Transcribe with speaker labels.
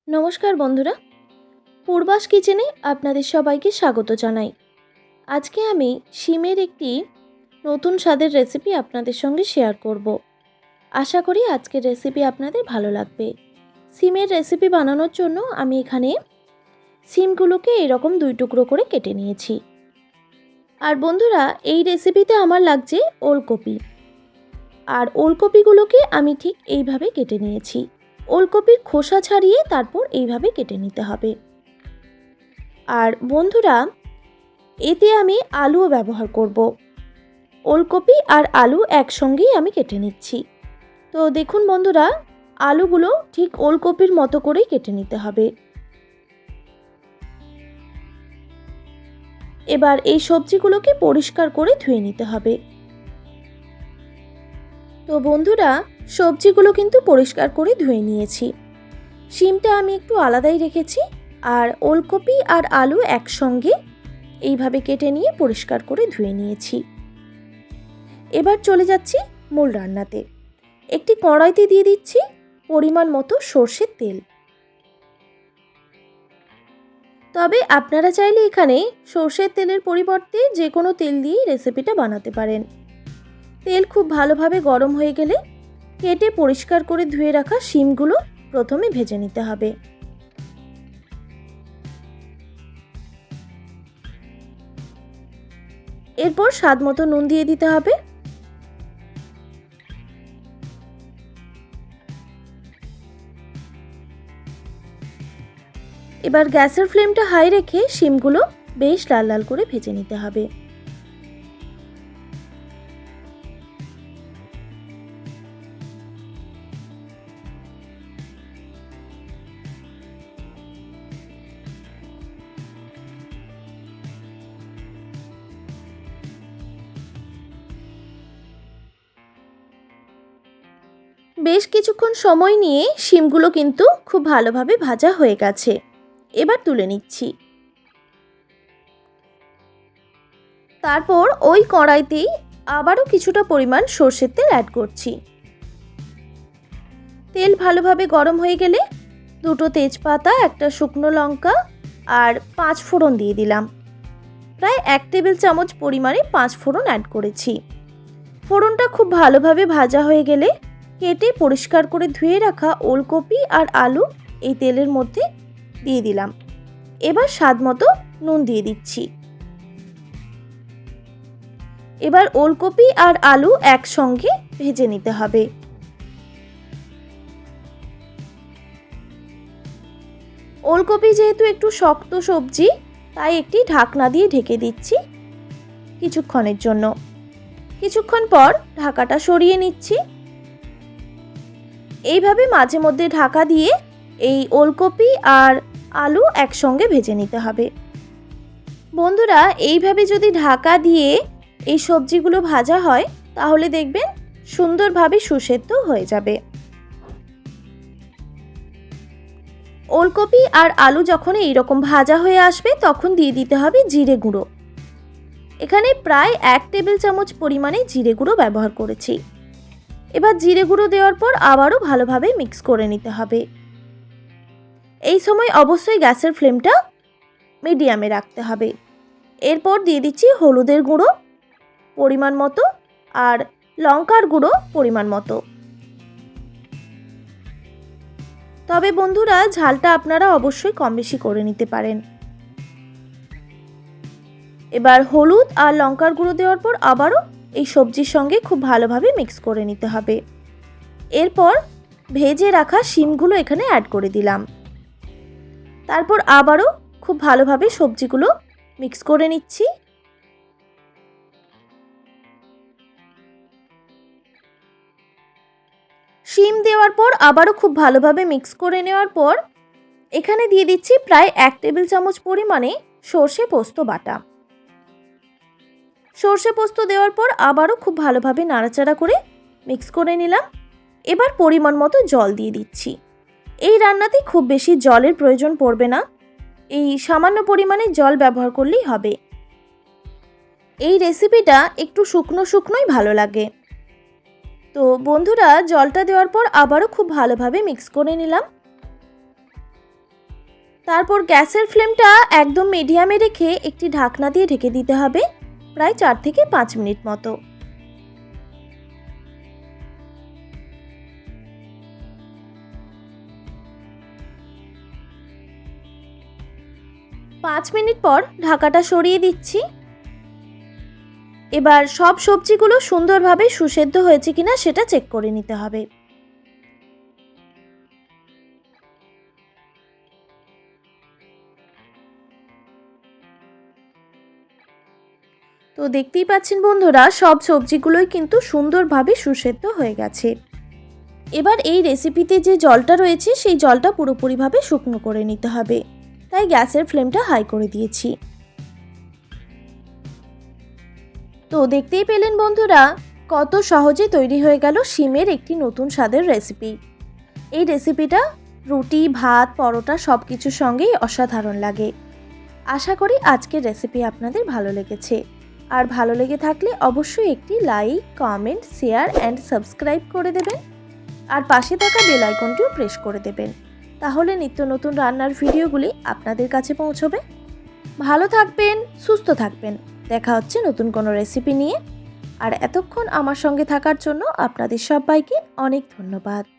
Speaker 1: নমস্কার বন্ধুরা, পূর্বাস কিচেনে আপনাদের সবাইকে স্বাগত জানাই। আজকে আমি শিমের একটি নতুন স্বাদের রেসিপি আপনাদের সঙ্গে শেয়ার করব। আশা করি আজকের রেসিপি আপনাদের ভালো লাগবে। শিমের রেসিপি বানানোর জন্য আমি এখানে শিমগুলোকে এরকম 2 টুকরো করে কেটে নিয়েছি। আর বন্ধুরা, এই রেসিপিতে আমার লাগছে ওলকপি। আর ওলকপিগুলোকে আমি ঠিক এইভাবে কেটে নিয়েছি। ওলকপির খোসা ছাড়িয়ে তারপর এইভাবে কেটে নিতে হবে। আর বন্ধুরা, এতে আমি আলুও ব্যবহার করব। ওলকপি আর আলু একসঙ্গেই আমি কেটে নিচ্ছি। তো দেখুন বন্ধুরা, আলুগুলো ঠিক ওলকপির মতো করেই কেটে নিতে হবে। এবার এই সবজিগুলোকে পরিষ্কার করে ধুয়ে নিতে হবে। তো বন্ধুরা, সবজিগুলো কিন্তু পরিষ্কার করে ধুয়ে নিয়েছি। শিমটা আমি একটু আলাদাই রেখেছি, আর ওলকপি আর আলু একসঙ্গে এইভাবে কেটে নিয়ে পরিষ্কার করে ধুয়ে নিয়েছি। এবার চলে যাচ্ছি মূল রান্নাতে। একটি কড়াইতে দিয়ে দিচ্ছি পরিমাণ মতো সর্ষের তেল। তবে আপনারা চাইলে এখানে সর্ষের তেলের পরিবর্তে যে কোনো তেল দিয়েই রেসিপিটা বানাতে পারেন। তেল খুব ভালোভাবে গরম হয়ে গেলে কেটে পরিষ্কার করে ধুয়ে রাখা শিমগুলো প্রথমে ভেজে নিতে হবে। এরপর স্বাদ মতো নুন দিয়ে দিতে হবে। এবার গ্যাসের ফ্লেমটা হাই রেখে শিমগুলো বেশ লাল লাল করে ভেজে নিতে হবে। বেশ কিছুক্ষণ সময় নিয়ে শিমগুলো কিন্তু খুব ভালোভাবে ভাজা হয়ে গেছে। এবার তুলে নিচ্ছি। তারপর ওই কড়াইতেই আবারও কিছুটা পরিমাণ সর্ষের তেল অ্যাড করছি। তেল ভালোভাবে গরম হয়ে গেলে 2টো তেজপাতা, 1টা শুকনো লঙ্কা আর 5 ফোড়ন দিয়ে দিলাম। প্রায় 1 টেবিল চামচ পরিমাণে 5 ফোড়ন অ্যাড করেছি। ফোড়নটা খুব ভালোভাবে ভাজা হয়ে গেলে কেটে পরিষ্কার করে ধুয়ে রাখা ওলকপি আর আলু এই তেলের মধ্যে দিয়ে দিলাম। এবার স্বাদ মতো নুন দিয়ে দিচ্ছি। এবার ওলকপি আর আলু একসঙ্গে ভেজে নিতে হবে। ওলকপি যেহেতু একটু শক্ত সবজি, তাই একটি ঢাকনা দিয়ে ঢেকে দিচ্ছি কিছুক্ষণের জন্য। কিছুক্ষণ পর ঢাকাটা সরিয়ে নিচ্ছি। এইভাবে মাঝে মধ্যে ঢাকা দিয়ে এই ওলকপি আর আলু একসঙ্গে ভেজে নিতে হবে। বন্ধুরা, এইভাবে যদি ঢাকা দিয়ে এই সবজিগুলো ভাজা হয় তাহলে দেখবেন সুন্দরভাবে সুসেদ্ধ হয়ে যাবে। ওলকপি আর আলু যখন এইরকম ভাজা হয়ে আসবে তখন দিয়ে দিতে হবে জিরে গুঁড়ো। এখানে প্রায় 1 টেবিল চামচ পরিমাণে জিরে গুঁড়ো ব্যবহার করেছি। এবার জিরে গুঁড়ো দেওয়ার পর আবারও ভালোভাবে মিক্স করে নিতে হবে। এই সময় অবশ্যই গ্যাসের ফ্লেমটা মিডিয়ামে রাখতে হবে। এরপর দিয়ে দিচ্ছি হলুদের গুঁড়ো পরিমাণ মতো আর লঙ্কার গুঁড়ো পরিমাণ মতো। তবে বন্ধুরা, ঝালটা আপনারা অবশ্যই কম বেশি করে নিতে পারেন। এবার হলুদ আর লঙ্কার গুঁড়ো দেওয়ার পর আবারও এই সবজির সঙ্গে খুব ভালোভাবে মিক্স করে নিতে হবে। এরপর ভেজে রাখা শিমগুলো এখানে অ্যাড করে দিলাম। তারপর আবারও খুব ভালোভাবে সবজিগুলো মিক্স করে নিচ্ছি। শিম দেওয়ার পর আবারও খুব ভালোভাবে মিক্স করে নেওয়ার পর এখানে দিয়ে দিচ্ছি প্রায় 1 টেবিল চামচ পরিমাণে সর্ষে পোস্ত বাটা। সর্ষে পোস্ত দেওয়ার পর আবারও খুব ভালোভাবে নাড়াচাড়া করে মিক্স করে নিলাম। এবার পরিমাণ মতো জল দিয়ে দিচ্ছি। এই রান্নাতে খুব বেশি জলের প্রয়োজন পড়বে না, এই সামান্য পরিমাণে জল ব্যবহার করলেই হবে। এই রেসিপিটা একটু শুকনো শুকনোই ভালো লাগে। তো বন্ধুরা, জলটা দেওয়ার পর আবারও খুব ভালোভাবে মিক্স করে নিলাম। তারপর গ্যাসের ফ্লেমটা একদম মিডিয়ামে রেখে একটি ঢাকনা দিয়ে ঢেকে দিতে হবে প্রায় 4 থেকে 5 মিনিট মতো। পাঁচ মিনিট পর ঢাকাটা সরিয়ে দিচ্ছি। এবার সব সবজিগুলো সুন্দরভাবে সুসেদ্ধ হয়েছে কিনা সেটা চেক করে নিতে হবে। তো দেখতেই পাচ্ছেন বন্ধুরা, সব সবজিগুলোই কিন্তু সুন্দরভাবে সুসেদ্ধ হয়ে গেছে। এবার এই রেসিপিতে যে জলটা রয়েছে সেই জলটা পুরোপুরিভাবে শুকনো করে নিতে হবে, তাই গ্যাসের ফ্লেমটা হাই করে দিয়েছি। তো দেখতেই পেলেন বন্ধুরা, কত সহজে তৈরি হয়ে গেল শিমের একটি নতুন স্বাদের রেসিপি। এই রেসিপিটা রুটি, ভাত, পরোটা সব কিছুর সঙ্গেই অসাধারণ লাগে। আশা করি আজকের রেসিপি আপনাদের ভালো লেগেছে। আর ভালো লেগে থাকলে অবশ্যই একটি like, comment, share and subscribe করে দেবেন। আর পাশে থাকা বেল আইকনটিও প্রেস করে দেবেন, তাহলে নিত্য নতুন রান্নার ভিডিওগুলি আপনাদের কাছে পৌঁছবে। ভালো থাকবেন, সুস্থ থাকবেন। দেখা হচ্ছে নতুন কোনো রেসিপি নিয়ে। আর এতক্ষণ আমার সঙ্গে থাকার জন্য আপনাদের সবাইকে অনেক ধন্যবাদ।